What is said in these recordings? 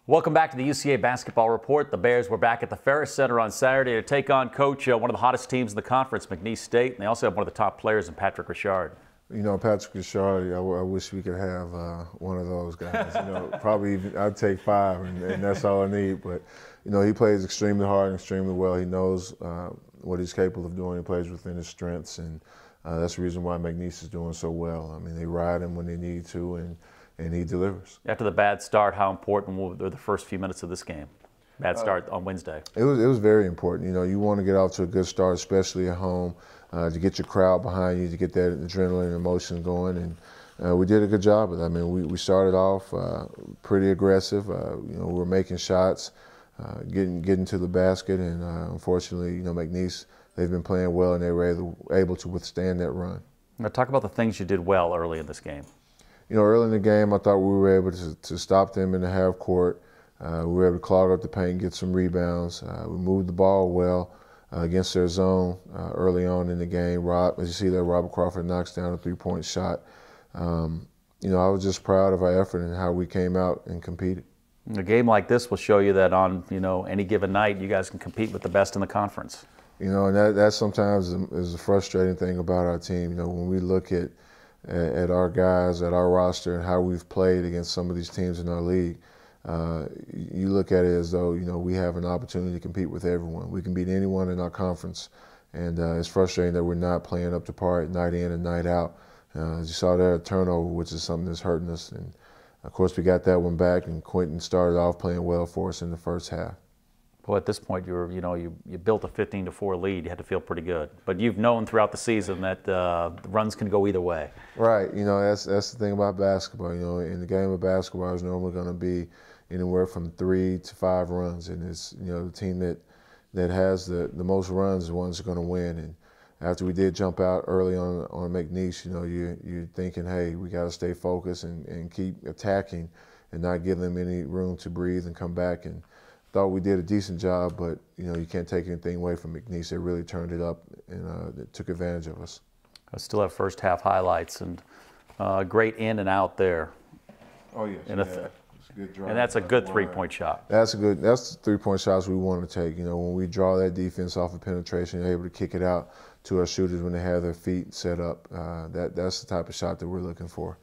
Welcome back to the UCA Basketball Report. The Bears were back at the Ferris Center on Saturday to take on Coach, one of the hottest teams in the conference, McNeese State, and they also have one of the top players in Patrick Richard. You know, Patrick Richard, I wish we could have one of those guys. Probably I'd take 5, and that's all I need. But, he plays extremely hard and extremely well. He knows what he's capable of doing. He plays within his strengths, and that's the reason why McNeese is doing so well. I mean, they ride him when they need to, and he delivers. After the bad start, how important were the first few minutes of this game? Bad start on Wednesday. It was very important. You want to get off to a good start, especially at home, to get your crowd behind you, to get that adrenaline and emotion going. And we did a good job of that. I mean, we started off pretty aggressive. We were making shots, getting to the basket, and unfortunately, McNeese, they've been playing well, and they were able to withstand that run. Now, talk about the things you did well early in this game. Early in the game, I thought we were able to stop them in the half court. We were able to clog up the paint, get some rebounds. We moved the ball well against their zone early on in the game. As you see there, Robert Crawford knocks down a 3-point shot. I was just proud of our effort and how we came out and competed. A game like this will show you that on any given night, you guys can compete with the best in the conference. And that sometimes is a frustrating thing about our team. When we look at our guys, at our roster, and how we've played against some of these teams in our league, you look at it as though, we have an opportunity to compete with everyone. We can beat anyone in our conference, and it's frustrating that we're not playing up to par night in and night out. As you saw there, a turnover, which is something that's hurting us. And, of course, we got that one back, and Quentin started off playing well for us in the first half. Well, at this point, you built a 15-4 lead. You had to feel pretty good. But you've known throughout the season that the runs can go either way. Right. That's the thing about basketball. In the game of basketball, it's normally going to be anywhere from 3 to 5 runs, and it's the team that has the most runs is the ones that are going to win. And after we did jump out early on McNeese, you're thinking, hey, we got to stay focused and keep attacking and not give them any room to breathe and come back. And thought we did a decent job, but you can't take anything away from McNeese. They really turned it up and they took advantage of us. I still have first half highlights and great in and out there. Oh yes, it's a good drive. And that's a good 3-point shot. That's the 3-point shots we want to take. When we draw that defense off of penetration, you're able to kick it out to our shooters when they have their feet set up. That's the type of shot that we're looking for.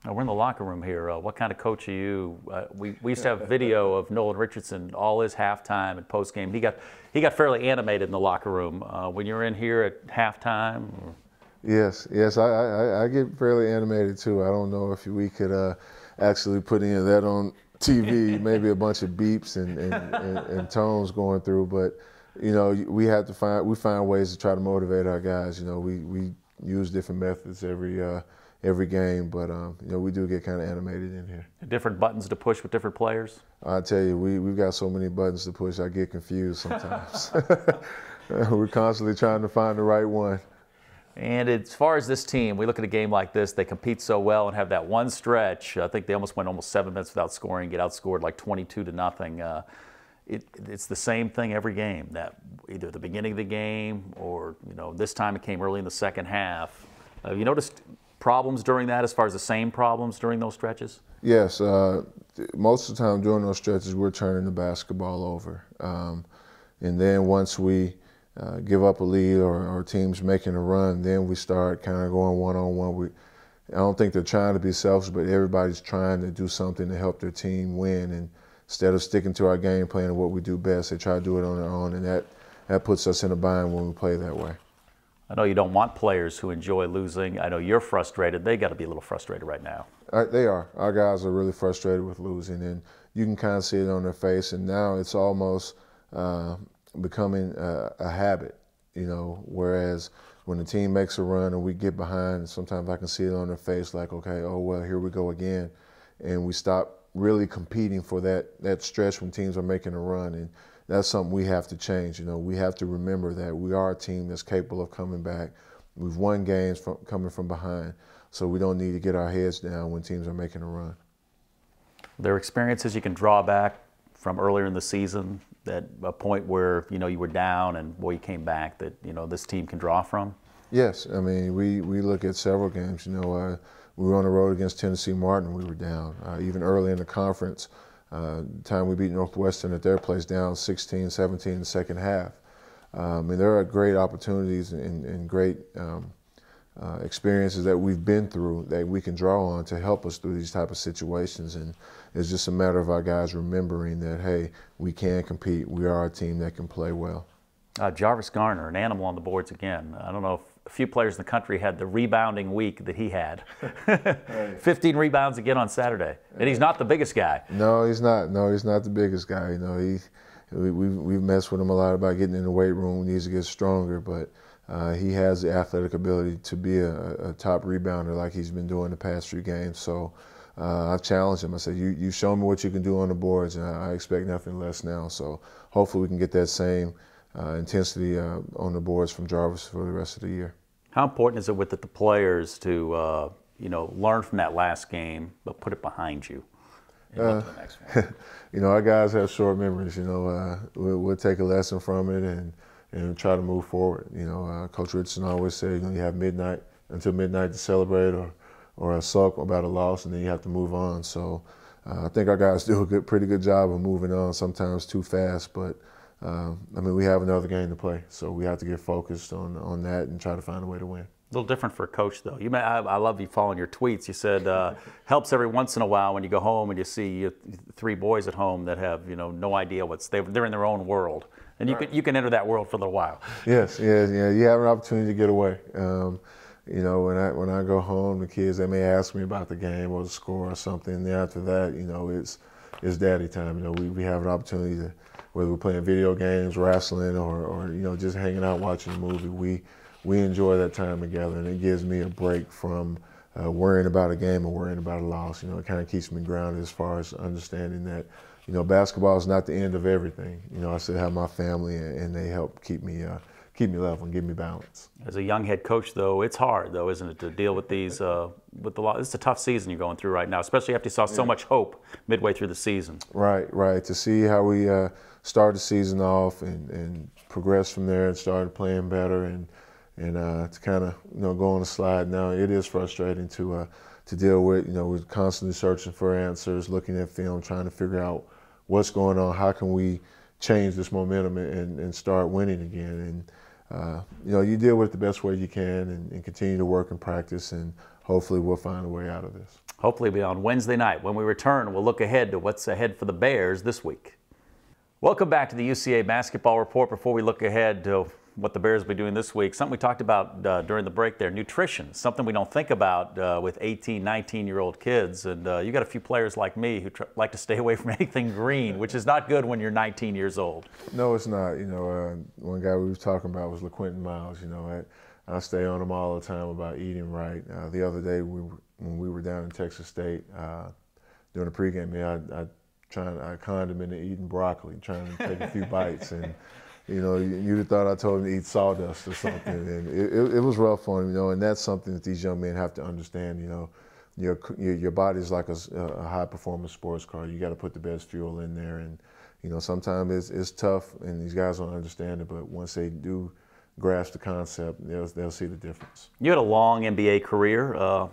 Now, we're in the locker room here. What kind of coach are you? We used to have video of Nolan Richardson, all his halftime and postgame. He got fairly animated in the locker room. When you're in here at halftime? Or? Yes, I get fairly animated too. I don't know if we could actually put any of that on TV, maybe a bunch of beeps and tones going through, but we find ways to try to motivate our guys. We use different methods every game, but we do get kind of animated in here. Different buttons to push with different players? I tell you, we've got so many buttons to push, I get confused sometimes. We're constantly trying to find the right one. And as far as this team, we look at a game like this, they compete so well and have that one stretch. I think they went almost 7 minutes without scoring, get outscored like 22-0. It's the same thing every game, that either the beginning of the game or, this time it came early in the second half. Have you noticed problems during that, as far as the same problems during those stretches? Yes. Most of the time during those stretches, we're turning the basketball over. And then once we give up a lead or our team's making a run, then we start kind of going one-on-one. I don't think they're trying to be selfish, but everybody's trying to do something to help their team win. And instead of sticking to our game plan and what we do best, they try to do it on their own, and that puts us in a bind when we play that way. I know you don't want players who enjoy losing. I know you're frustrated. They got to be a little frustrated right now. They are. Our guys are really frustrated with losing, and you can kind of see it on their face. And now it's almost becoming a habit, whereas when the team makes a run and we get behind, sometimes I can see it on their face like, okay, oh, well, here we go again. And we stop really competing for that stretch when teams are making a run. And that's something we have to change. We have to remember that we are a team that's capable of coming back. We've won games coming from behind, so we don't need to get our heads down when teams are making a run. There are experiences you can draw back from earlier in the season, that a point where you were down and you came back, that this team can draw from? Yes, I mean we look at several games. We were on the road against Tennessee Martin. We were down. Even early in the conference, Time we beat Northwestern at their place down 16-17 in the second half. And there are great opportunities and great experiences that we've been through that we can draw on to help us through these type of situations. And it's just a matter of our guys remembering that, hey, we can compete. We are a team that can play well. Jarvis Garner, an animal on the boards again. I don't know if a few players in the country had the rebounding week that he had. 15 rebounds again on Saturday. And he's not the biggest guy. No, he's not. No, he's not the biggest guy. You know, we've messed with him a lot about getting in the weight room. He needs to get stronger, but he has the athletic ability to be a top rebounder like he's been doing the past few games. So I've challenged him. I said, you show me what you can do on the boards, and I expect nothing less now. So hopefully we can get that same intensity on the boards from Jarvis for the rest of the year. How important is it with the players to learn from that last game, but put it behind you and look to the next one? You know, our guys have short memories. You know, we'll take a lesson from it and try to move forward. You know, Coach Richardson always said, you have midnight until midnight to celebrate or sulk about a loss, and then you have to move on. So I think our guys do a pretty good job of moving on, sometimes too fast, but I mean, we have another game to play, so we have to get focused on that and try to find a way to win. A little different for a coach, though. I love you following your tweets. You said helps every once in a while when you go home and you see 3 boys at home that have no idea they're in their own world, and you can enter that world for a little while. Yes, yeah. You have an opportunity to get away. You know, when I go home, the kids, they may ask me about the game or the score or something. And then after that, it's daddy time. You know, we have an opportunity to, whether we're playing video games, wrestling, or just hanging out watching a movie, we enjoy that time together, and it gives me a break from worrying about a game or worrying about a loss. You know, it kind of keeps me grounded as far as understanding that, basketball is not the end of everything. I still have my family, and they help keep me level and give me balance. As a young head coach, though, it's hard, though, isn't it, to deal with these with the lot. It's a tough season you're going through right now, especially after you saw so much hope midway through the season. Right. To see how we started the season off and progressed from there and started playing better and to kind of go on a slide now, it is frustrating to deal with. We're constantly searching for answers, looking at film, trying to figure out what's going on. How can we change this momentum and start winning again? And you deal with it the best way you can and continue to work and practice, and hopefully we'll find a way out of this. Hopefully it'll be on Wednesday night. When we return, we'll look ahead to what's ahead for the Bears this week. Welcome back to the UCA Basketball Report. Before we look ahead to what the Bears will be doing this week, something we talked about during the break there, nutrition, something we don't think about with 18, 19-year-old kids. And you got a few players like me who like to stay away from anything green, which is not good when you're 19 years old. No, it's not. One guy we were talking about was LaQuentin Miles. I stay on him all the time about eating right. The other day when we were down in Texas State doing a pregame meal, I conned him into eating broccoli, trying to take a few bites, and you'd have thought I told him to eat sawdust or something. And it was rough on him, and that's something that these young men have to understand. Your body's like a high-performance sports car. You got to put the best fuel in there, and sometimes it's tough, and these guys don't understand it. But once they do grasp the concept, they'll see the difference. You had a long NBA career.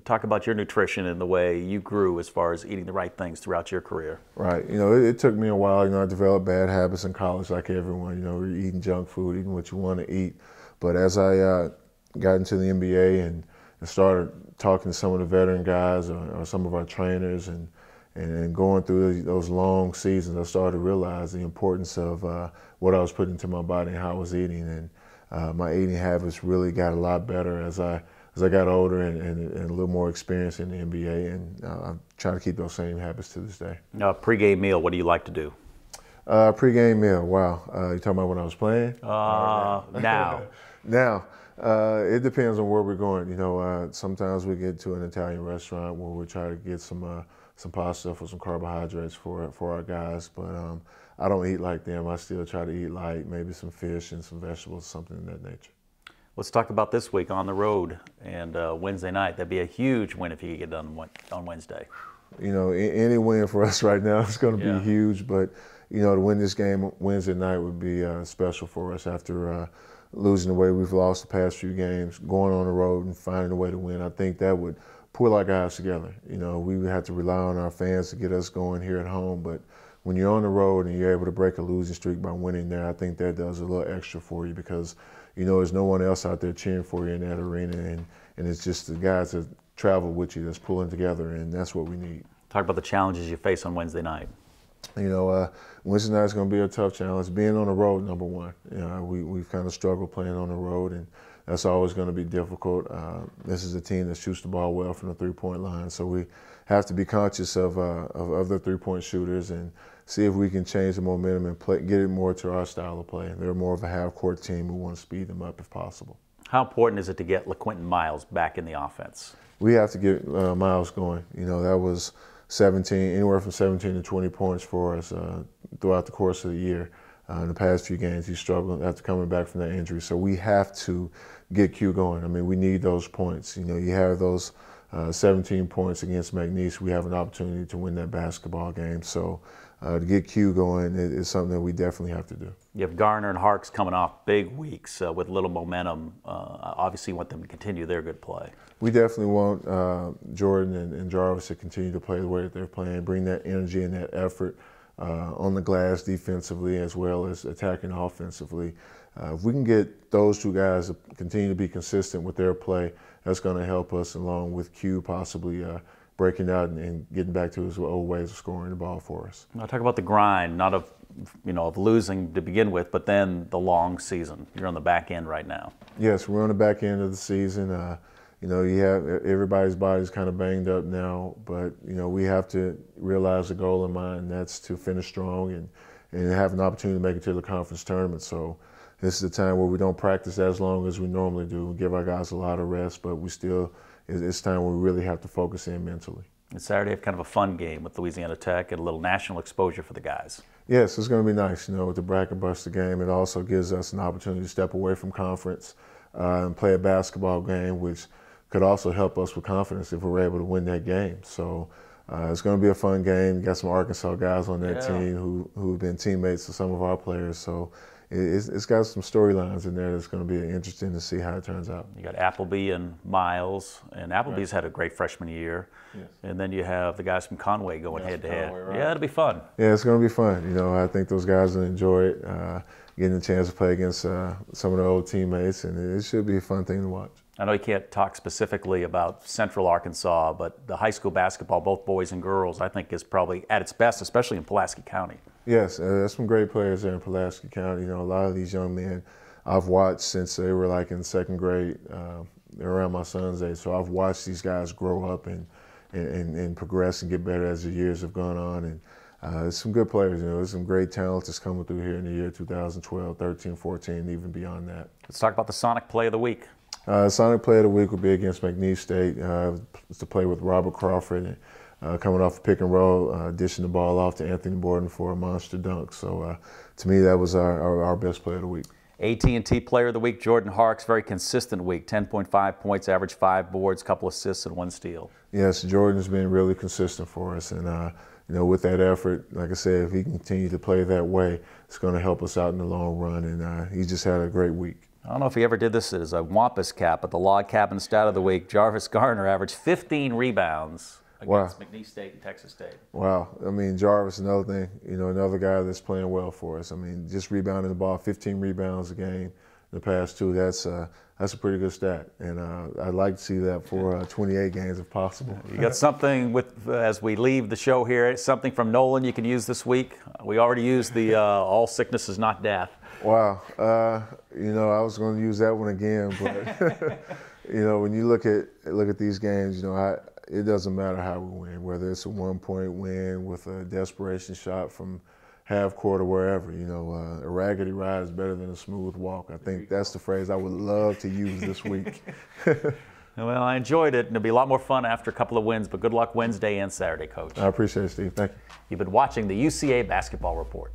Talk about your nutrition and the way you grew as far as eating the right things throughout your career. Right. It took me a while. I developed bad habits in college like everyone. You're eating junk food, eating what you want to eat. But as I got into the NBA and started talking to some of the veteran guys or some of our trainers and going through those long seasons, I started to realize the importance of what I was putting into my body and how I was eating. And my eating habits really got a lot better as I got older and a little more experience in the NBA, and I'm trying to keep those same habits to this day. Pre-game meal, what do you like to do? Pre-game meal, wow. You talking about when I was playing? Now. Now, it depends on where we're going. Sometimes we get to an Italian restaurant where we try to get some pasta for some carbohydrates for our guys, but I don't eat like them. I still try to eat light, maybe some fish and some vegetables, something of that nature. Let's talk about this week on the road and Wednesday night. That'd be a huge win if you could get done on Wednesday. Any win for us right now is going to be huge, but to win this game Wednesday night would be special for us after losing the way we've lost the past few games. Going on the road and finding a way to win, I think that would pull our guys together. You know, we have to rely on our fans to get us going here at home, but when you're on the road and you're able to break a losing streak by winning there, I think that does a little extra for you because, you know, there's no one else out there cheering for you in that arena, and it's just the guys that travel with you that's pulling together, and that's what we need. Talk about the challenges you face on Wednesday night. You know, Wednesday night's going to be a tough challenge. Being on the road, number one. You know, we've kind of struggled playing on the road, and that's always going to be difficult. This is a team that shoots the ball well from the three-point line, so we have to be conscious of the three-point shooters and see if we can change the momentum and get it more to our style of play. They're more of a half-court team. We want to speed them up if possible. How important is it to get LaQuinton Miles back in the offense? We have to get Miles going. You know, that was anywhere from 17 to 20 points for us throughout the course of the year. In the past few games, he struggled after coming back from that injury. So we have to get Q going. I mean, we need those points. You know, you have those 17 points against McNeese. We have an opportunity to win that basketball game. So to get Q going is something that we definitely have to do. You have Garner and Harks coming off big weeks with little momentum. Obviously, you want them to continue their good play. We definitely want Jordan and Jarvis to continue to play the way that they're playing, bring that energy and that effort on the glass defensively as well as attacking offensively. If we can get those two guys to continue to be consistent with their play, that's going to help us, along with Q possibly breaking out and getting back to his old ways of scoring the ball for us. I'll talk about the grind, not of losing to begin with, but then the long season. You're on the back end right now. Yes, we're on the back end of the season. You know, you have everybody's body's kind of banged up now, but you know, we have to realize the goal in mind, and that's to finish strong and have an opportunity to make it to the conference tournament. So this is a time where we don't practice as long as we normally do. We give our guys a lot of rest, but it's time where we really have to focus in mentally. And Saturday, have kind of a fun game with Louisiana Tech and a little national exposure for the guys. Yes, it's going to be nice. You know, with the bracket buster game, it also gives us an opportunity to step away from conference and play a basketball game, which could also help us with confidence if we're able to win that game. So it's going to be a fun game. You got some Arkansas guys on that team who've been teammates of some of our players. So it's got some storylines in there that's going to be interesting to see how it turns out. You got Appleby and Miles, and Appleby's had a great freshman year. Yes. And then you have the guys from Conway going head-to-head. Right? Yeah, it'll be fun. Yeah, it's going to be fun. You know, I think those guys will enjoy it, getting a chance to play against some of their old teammates, and it should be a fun thing to watch. I know you can't talk specifically about Central Arkansas, but the high school basketball, both boys and girls, I think is probably at its best, especially in Pulaski County. Yes, there's some great players there in Pulaski County. You know, a lot of these young men I've watched since they were like in second grade. They're around my son's age, so I've watched these guys grow up and progress and get better as the years have gone on. And there's some good players. You know, there's some great talent that's coming through here in the year 2012, 13, 14, and even beyond that. Let's talk about the Sonic Play of the Week. Sonic Play of the Week will be against McNeese State. It's to play with Robert Crawford, coming off a pick and roll, dishing the ball off to Anthony Borden for a monster dunk. So to me, that was our best play of the week. AT&T Player of the Week, Jordan Harks, very consistent week, 10.5 points, average 5 boards, couple assists, and 1 steal. Yes, Jordan's been really consistent for us, and you know, with that effort, like I said, if he can continue to play that way, it's going to help us out in the long run, and he just had a great week. I don't know if he ever did this as a Wampus cap, but the Log Cabin Stat of the Week, Jarvis Garner averaged 15 rebounds against McNeese State and Texas State. Wow. I mean, Jarvis, another thing, you know, another guy that's playing well for us. I mean, just rebounding the ball, 15 rebounds a game in the past 2, that's a pretty good stat. And I'd like to see that for 28 games if possible. You got something as we leave the show here, something from Nolan you can use this week? We already used the all sickness is not death. Wow. You know, I was going to use that one again, but you know, when you look at these games, you know, it doesn't matter how we win, whether it's a 1-point win with a desperation shot from half court or wherever. You know, a raggedy ride is better than a smooth walk. I think that's the phrase I would love to use this week. Well, I enjoyed it, and it'll be a lot more fun after a couple of wins, but good luck Wednesday and Saturday, Coach. I appreciate it, Steve. Thank you. You've been watching the UCA Basketball Report.